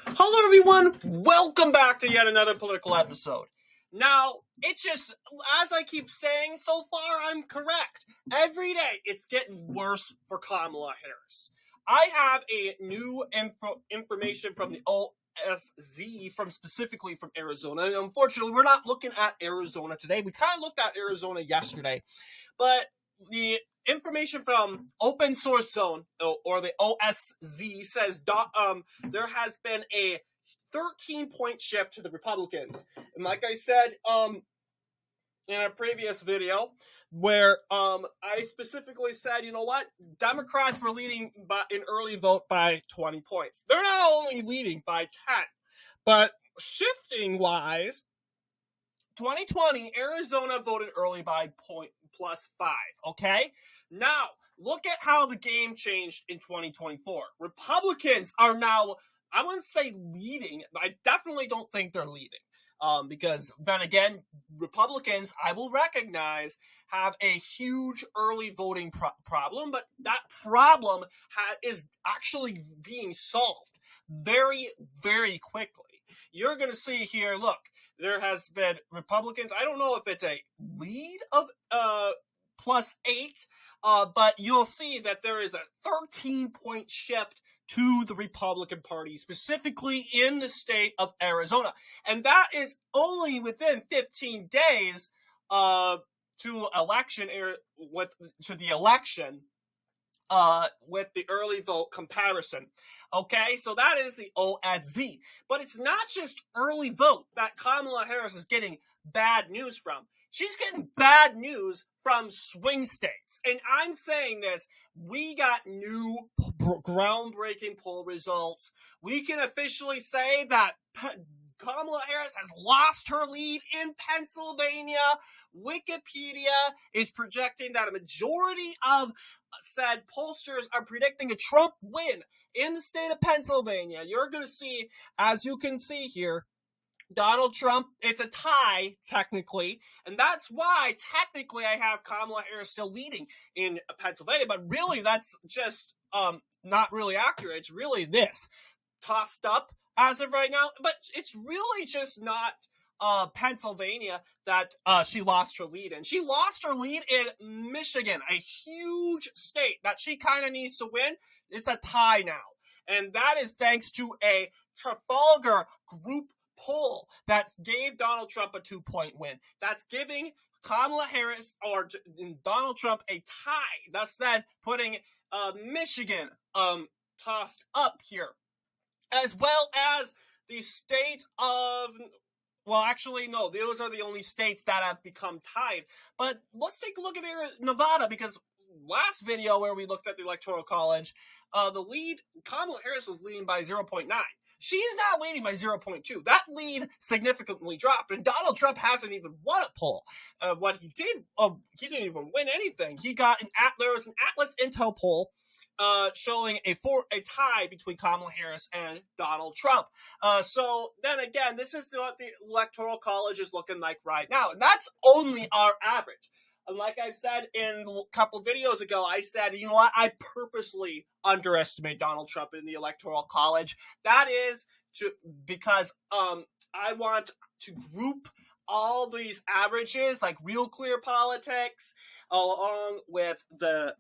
Hello, everyone. Welcome back to yet another political episode. Now, as I keep saying, so far I'm correct. Every day, it's getting worse for Kamala Harris. I have a new information from the OSZ, specifically from Arizona. And unfortunately, we're not looking at Arizona today. We kind of looked at Arizona yesterday, but the information from Open Source Zone, or the OSZ, says there has been a 13-point shift to the Republicans. And like I said in a previous video, where I specifically said, you know what, Democrats were leading in early vote by 20 points. They're not only leading by 10, but shifting-wise, 2020, Arizona voted early by +5, okay? Now, look at how the game changed in 2024. Republicans are now, I wouldn't say leading, but I definitely don't think they're leading. Because then again, Republicans, I will recognize, have a huge early voting problem, but that problem is actually being solved very, very quickly. You're going to see here, look, there has been Republicans, I don't know if it's a lead of +8, but you'll see that there is a 13-point shift to the Republican Party, specifically in the state of Arizona. And that is only within 15 days to the election, with the early vote comparison. Okay, so that is the OSZ. But it's not just early vote that Kamala Harris is getting bad news from. She's getting bad news from swing states. And I'm saying this, we got new groundbreaking poll results. We can officially say that Kamala Harris has lost her lead in Pennsylvania. Wikipedia is projecting that a majority of said pollsters are predicting a Trump win in the state of Pennsylvania. You're going to see, as you can see here, Donald Trump, it's a tie, technically, and that's why, technically, I have Kamala Harris still leading in Pennsylvania, but really, that's just not really accurate. It's really this, tossed up as of right now, but it's really just not Pennsylvania that she lost her lead in. She lost her lead in Michigan, a huge state that she kind of needs to win. It's a tie now, and that is thanks to a Trafalgar Group poll that gave Donald Trump a 2-point win. That's giving Kamala Harris or Donald Trump a tie. That's then putting Michigan tossed up here, as well as the state of, well, actually, no, those are the only states that have become tied. But let's take a look at Nevada, because last video where we looked at the Electoral College, the lead, Kamala Harris was leading by 0.9. She's now leading by 0.2. That lead significantly dropped, and Donald Trump hasn't even won a poll. What he did, he didn't even win anything. He got there was an Atlas Intel poll showing a tie between Kamala Harris and Donald Trump. So then again, this is what the Electoral College is looking like right now, and that's only our average. And like I've said in a couple of videos ago, I said, you know what, I purposely underestimate Donald Trump in the Electoral College. That is because I want to group all these averages, like Real Clear Politics, along with the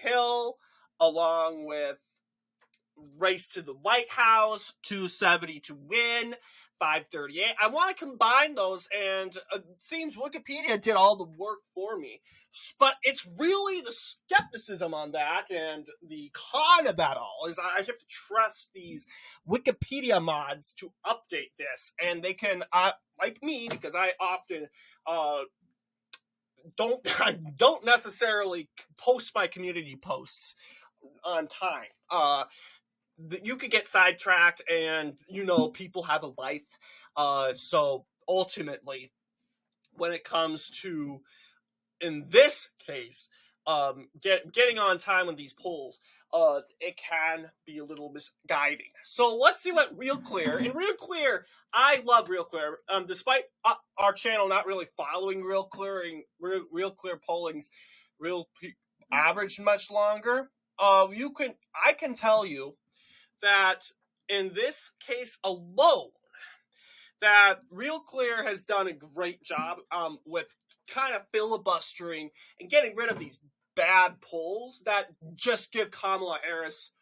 Hill, along with Race to the White House, 270 to Win, 538. I want to combine those, and it seems Wikipedia did all the work for me. But it's really the skepticism on that and the con of that all is I have to trust these Wikipedia mods to update this, and they can, like me, because I often don't necessarily post my community posts on time. You could get sidetracked, and people have a life. So ultimately, when it comes to, in this case, getting on time with these polls, it can be a little misguiding. So let's see what Real Clear. In Real Clear, I love Real Clear. Despite our channel not really following Real Clear, Real Clear polling's average much longer. I can tell you that in this case alone, that Real Clear has done a great job with kind of filibustering and getting rid of these bad polls that just give Kamala Harris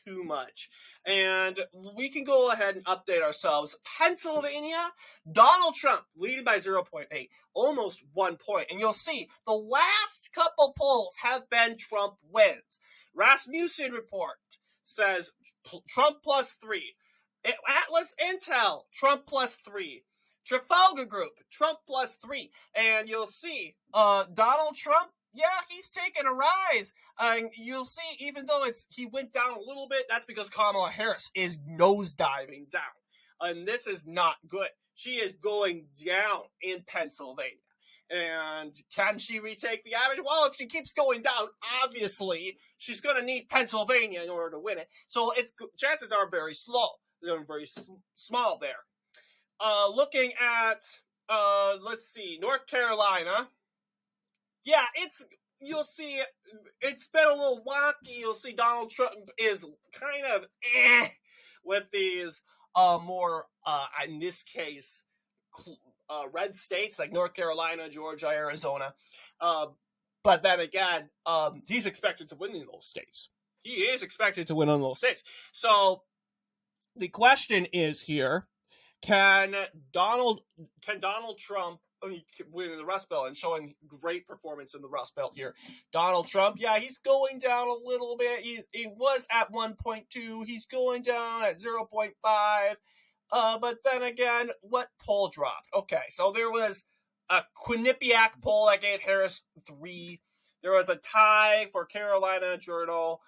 too much. And we can go ahead and update ourselves. Pennsylvania, Donald Trump leading by 0.8, almost 1 point. And you'll see the last couple polls have been Trump wins. Rasmussen report says Trump +3. Atlas Intel, Trump +3. Trafalgar Group, Trump +3. And you'll see, Donald Trump, yeah, he's taking a rise. You'll see, even though he went down a little bit, that's because Kamala Harris is nosediving down. And this is not good. She is going down in Pennsylvania. And can she retake the average? Well, if she keeps going down, obviously, she's going to need Pennsylvania in order to win it. So chances are very slow. They're very small there. Looking at, let's see, North Carolina. Yeah, you'll see, it's been a little wonky. You'll see Donald Trump is kind of with these more, in this case, red states like North Carolina, Georgia, Arizona. But then again, he's expected to win in those states. He is expected to win in those states. So the question is here, can Donald Trump winning the Rust Belt and showing great performance in the Rust Belt here? Donald Trump, yeah, he's going down a little bit. He was at 1.2. He's going down at 0.5. But then again, what poll dropped? Okay, so there was a Quinnipiac poll that gave Harris 3. There was a tie for Carolina Journal,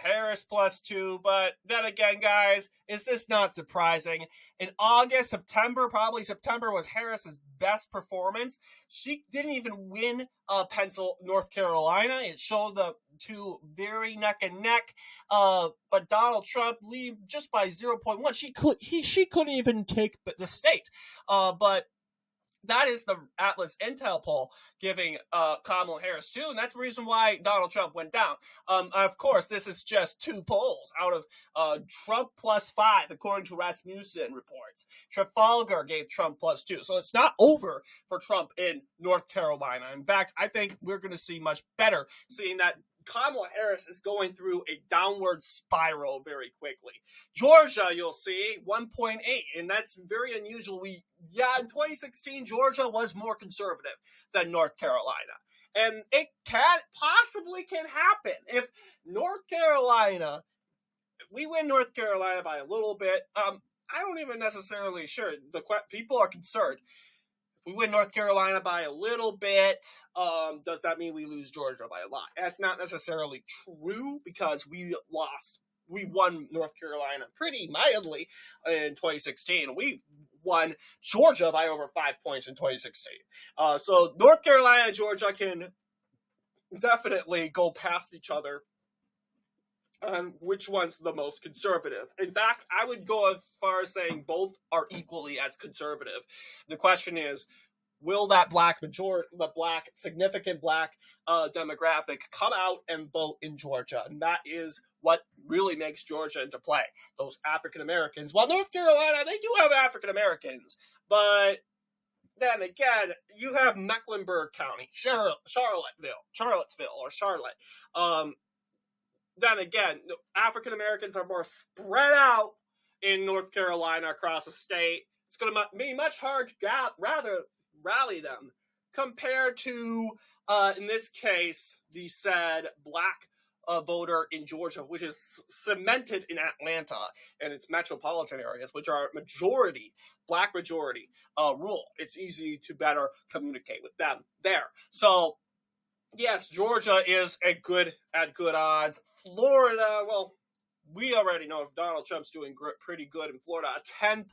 Harris +2. But then again, guys, is this not surprising? In August, September was Harris's best performance. She didn't even win North Carolina. It showed the two very neck and neck. But Donald Trump leading just by 0.1. She couldn't even take the state. But that is the Atlas Intel poll giving Kamala Harris 2, and that's the reason why Donald Trump went down. Of course, this is just 2 polls out of Trump +5, according to Rasmussen reports. Trafalgar gave Trump +2, so it's not over for Trump in North Carolina. In fact, I think we're going to see much better, seeing that Kamala Harris is going through a downward spiral very quickly. Georgia, you'll see, 1.8, and that's very unusual. In 2016, Georgia was more conservative than North Carolina. And it possibly can happen. If North Carolina, we win North Carolina by a little bit, I don't even necessarily sure. People are concerned. We win North Carolina by a little bit. Does that mean we lose Georgia by a lot? That's not necessarily true because we won North Carolina pretty mildly in 2016. We won Georgia by over 5 points in 2016. So North Carolina and Georgia can definitely go past each other. Which one's the most conservative? In fact, I would go as far as saying both are equally as conservative. The question is, will that significant black demographic come out and vote in Georgia? And that is what really makes Georgia into play. Those African Americans. While North Carolina, they do have African Americans, but then again, you have Mecklenburg County, Charlottesville, or Charlotte. Then again, African Americans are more spread out in North Carolina across the state. It's going to be much harder to rather rally them compared to, in this case, the said black voter in Georgia, which is cemented in Atlanta and its metropolitan areas, which are black majority rule. It's easy to better communicate with them there. So, yes, Georgia is at good odds. Florida, well, we already know if Donald Trump's doing pretty good in Florida. A 10+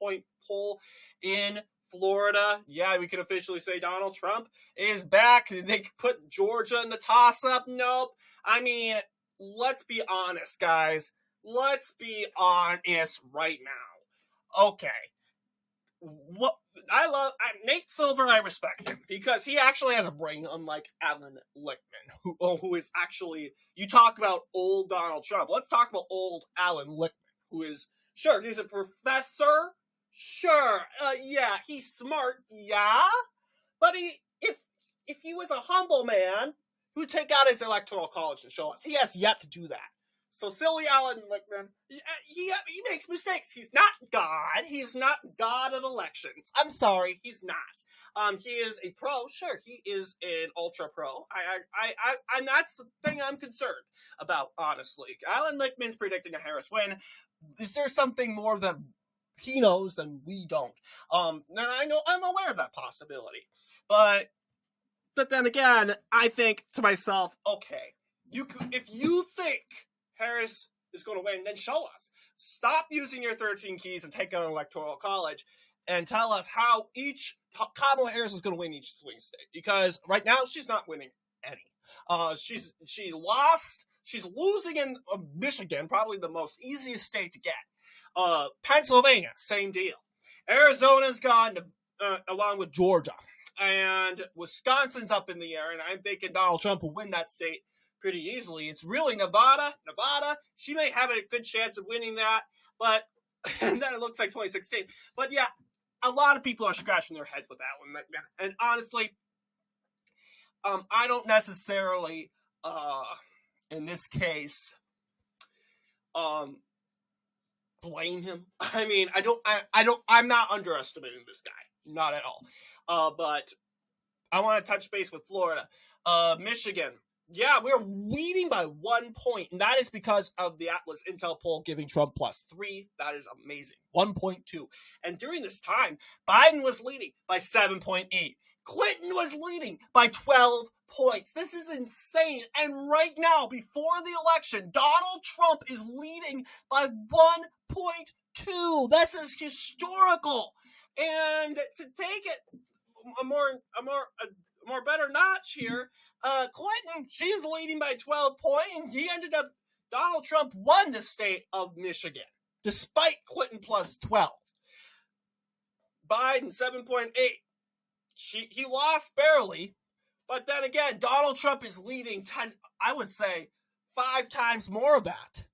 point poll in Florida. Yeah, we can officially say Donald Trump is back. They put Georgia in the toss-up. Nope. I mean, let's be honest, guys. Let's be honest right now. Okay. what Nate Silver, I respect him because he actually has a brain, unlike Alan Lichtman, who is actually, you talk about old Donald Trump. Let's talk about old Alan Lichtman, who is, sure, he's a professor, sure, yeah, he's smart, yeah, but if he was a humble man, he would take out his electoral college and show us. He has yet to do that. So silly Alan Lichtman, he makes mistakes. He's not God. He's not God of elections. I'm sorry, he's not. He is a pro. Sure, he is an ultra pro. And that's the thing I'm concerned about, honestly. Alan Lichtman's predicting a Harris win. Is there something more that he knows than we don't? And I'm aware of that possibility. But then again, I think to myself, okay, if you think Harris is going to win, then show us. Stop using your 13 keys and take out an electoral college and tell us how Kamala Harris is going to win each swing state. Because right now, she's not winning any. She lost. She's losing in Michigan, probably the most easiest state to get. Pennsylvania, same deal. Arizona's gone along with Georgia. And Wisconsin's up in the air, and I'm thinking Donald Trump will win that state pretty easily. It's really Nevada. She may have a good chance of winning that, but and then it looks like 2016. But yeah, a lot of people are scratching their heads with that one. And honestly, I don't necessarily, in this case, blame him. I mean, I'm not underestimating this guy. Not at all. But I want to touch base with Florida. Michigan. Yeah, we're leading by 1 point, and that is because of the Atlas Intel poll giving Trump +3. That is amazing. 1.2. And during this time, Biden was leading by 7.8. Clinton was leading by 12 points. This is insane. And right now, before the election, Donald Trump is leading by 1.2. This is historical. And to take it a more better notch here, Clinton, she's leading by 12 points, and Donald Trump won the state of Michigan, despite Clinton +12. Biden, 7.8. He lost barely, but then again, Donald Trump is leading 10, I would say, 5 times more of that.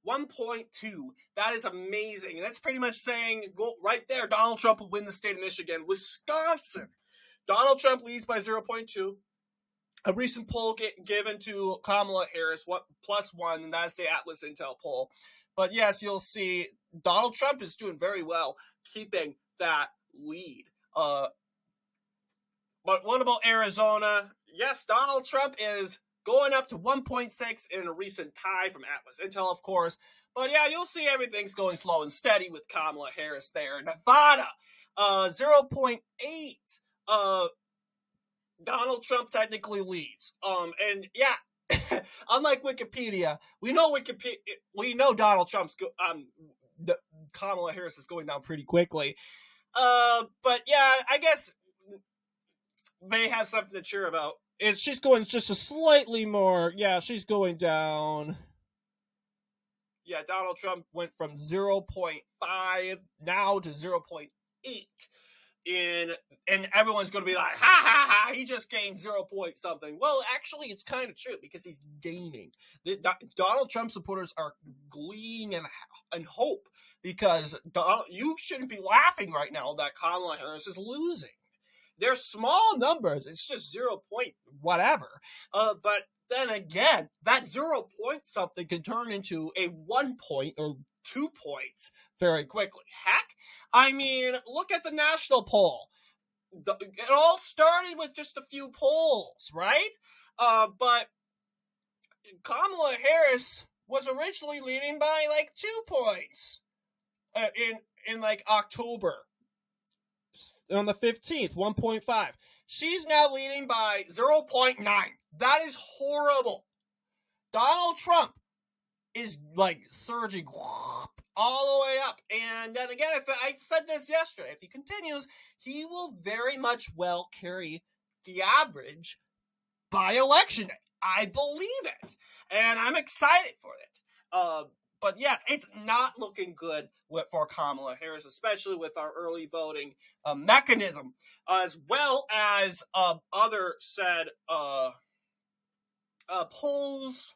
1.2. That is amazing. And that's pretty much saying, go right there, Donald Trump will win the state of Michigan. Wisconsin, Donald Trump leads by 0.2. A recent poll given to Kamala Harris, +1, and that's the Atlas Intel poll. But yes, you'll see Donald Trump is doing very well keeping that lead. But what about Arizona? Yes, Donald Trump is going up to 1.6 in a recent tie from Atlas Intel, of course. But yeah, you'll see everything's going slow and steady with Kamala Harris there. Nevada, 0.8. Donald Trump technically leads. And yeah, unlike Wikipedia, we know Donald Trump's Kamala Harris is going down pretty quickly. But yeah, I guess they have something to cheer about. She's going just a slightly more. Yeah, she's going down. Yeah, Donald Trump went from 0.5 now to 0.8. And everyone's going to be like, ha ha ha, he just gained 0 point something. Well, actually, it's kind of true because he's gaining. Donald Trump supporters are gleeing and hope because you shouldn't be laughing right now that Kamala Harris is losing. They're small numbers. It's just 0 point whatever. But then again, that 0 point something can turn into a 1 point or 2 points very quickly. Heck, I mean, look at the national poll. It all started with just a few polls, right? But Kamala Harris was originally leading by like 2 points in like October. On the 15th, 1.5. She's now leading by 0.9. That is horrible. Donald Trump is like surging all the way up. And then again, I said this yesterday, if he continues, he will very much well carry the average by election day. I believe it. And I'm excited for it. But yes, it's not looking good for Kamala Harris, especially with our early voting mechanism, as well as other said polls.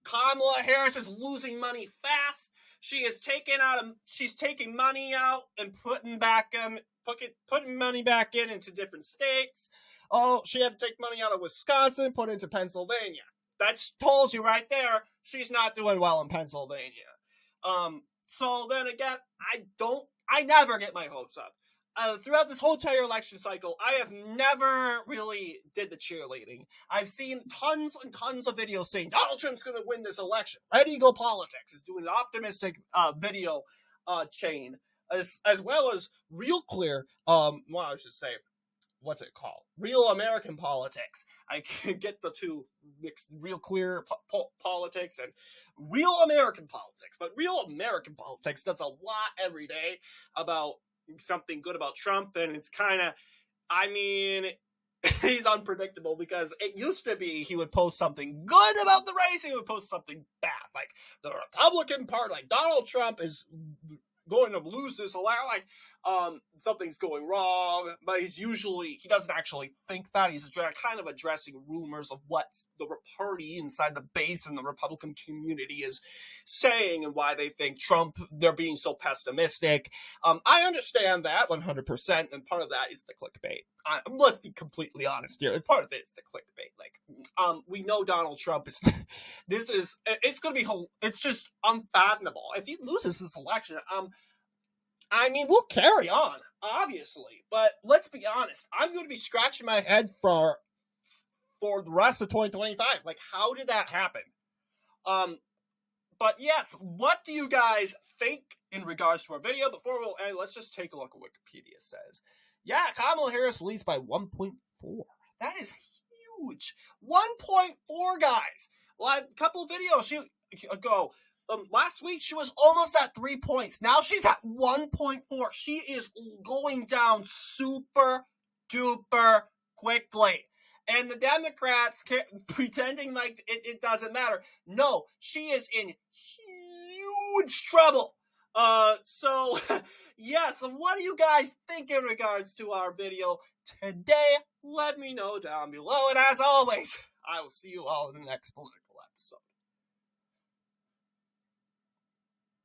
Kamala Harris is losing money fast. She's taking money out and putting money back into different states. Oh, she had to take money out of Wisconsin, put it into Pennsylvania. That tells you right there she's not doing well in Pennsylvania. So then again, I never get my hopes up. Throughout this whole entire election cycle, I have never really did the cheerleading. I've seen tons and tons of videos saying Donald Trump's going to win this election. Red Eagle Politics is doing an optimistic video chain, as well as Real Clear. I should say, what's it called? Real American Politics. I can get the two mixed. Real Clear Politics and Real American Politics. But Real American Politics does a lot every day about something good about Trump, and it's kind of, he's unpredictable, because it used to be he would post something good about the race, he would post something bad, like the Republican Party, like Donald Trump is going to lose this election, like something's going wrong, but he doesn't actually think that. He's kind of addressing rumors of what the party inside the base and the Republican community is saying and why they think they're being so pessimistic. I understand that 100%, and part of that is the clickbait. Let's be completely honest here. Part of it is the clickbait. Like, we know Donald Trump is, it's just unfathomable. If he loses this election, we'll carry on, obviously, but let's be honest. I'm going to be scratching my head for the rest of 2025. Like, how did that happen? But yes, what do you guys think in regards to our video? Before we'll end, let's just take a look at what Wikipedia says. Yeah, Kamala Harris leads by 1.4. That is huge. 1.4, guys. Like, a couple of videos ago, last week she was almost at 3 points. Now she's at 1.4. She is going down super duper quickly. And the Democrats pretending like it doesn't matter. No, she is in huge trouble. So what do you guys think in regards to our video today? Let me know down below. And as always, I will see you all in the next political episode.